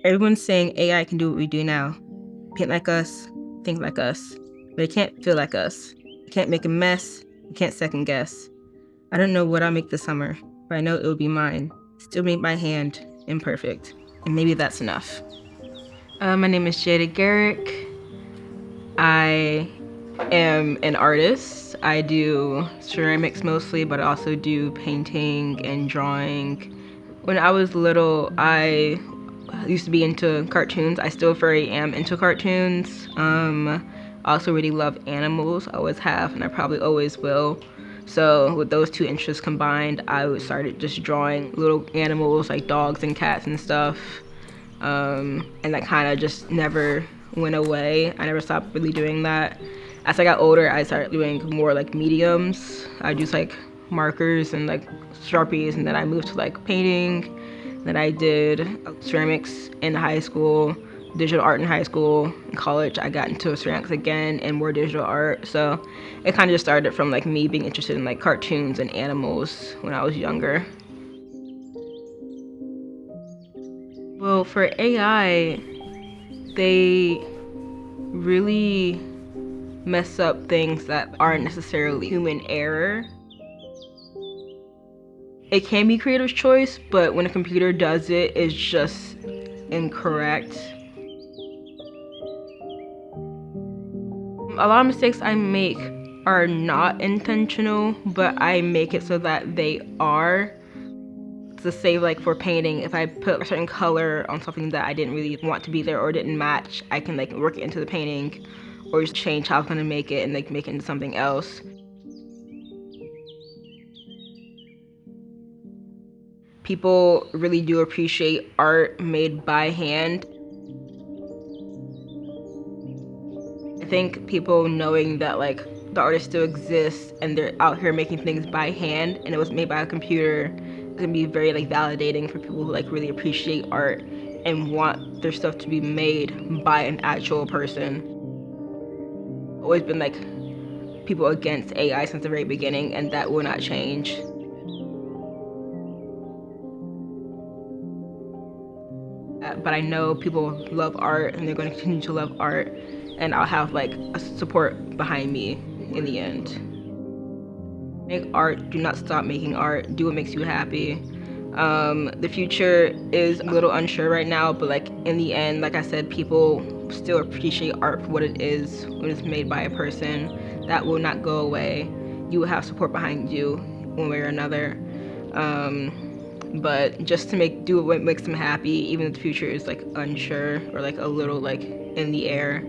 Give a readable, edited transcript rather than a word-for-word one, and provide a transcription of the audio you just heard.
Everyone's saying AI can do what we do now. Paint like us, think like us, but it can't feel like us. It can't make a mess, it can't second guess. I don't know what I'll make this summer, but I know it will be mine. Still made by hand, imperfect. And maybe that's enough. My name is Jada Garrick. I am an artist. I do ceramics mostly, but I also do painting and drawing. When I was little, I used to be into cartoons. I still very am into cartoons. I also really love animals. I always have, and I probably always will. So with those two interests combined, I started just drawing little animals like dogs and cats and stuff. And that kind of just never went away. I never stopped really doing that. As I got older, I started doing more like mediums. I use like markers and like Sharpies, and then I moved to like painting. Then I did ceramics in high school, digital art in high school. In college, I got into ceramics again and more digital art. So it kind of just started from like me being interested in like cartoons and animals when I was younger. Well, for AI, they really mess up things that aren't necessarily human error. It can be creator's choice, but when a computer does it, it's just incorrect. A lot of mistakes I make are not intentional, but I make it so that they are. To say like for painting, if I put a certain color on something that I didn't really want to be there or didn't match, I can like work it into the painting or just change how I'm gonna make it and like make it into something else. People really do appreciate art made by hand. I think people knowing that like the artist still exists and they're out here making things by hand and it was made by a computer can be very like validating for people who like really appreciate art and want their stuff to be made by an actual person. Always been like people against AI since the very beginning, and that will not change. But I know people love art and they're going to continue to love art, and I'll have like a support behind me in the end. Make art, do not stop making art, do what makes you happy. The future is a little unsure right now, but like in the end, like I said, people still appreciate art for what it is when it's made by a person. That will not go away. You will have support behind you one way or another. But just to do what makes them happy, even if the future is like unsure or like a little like in the air.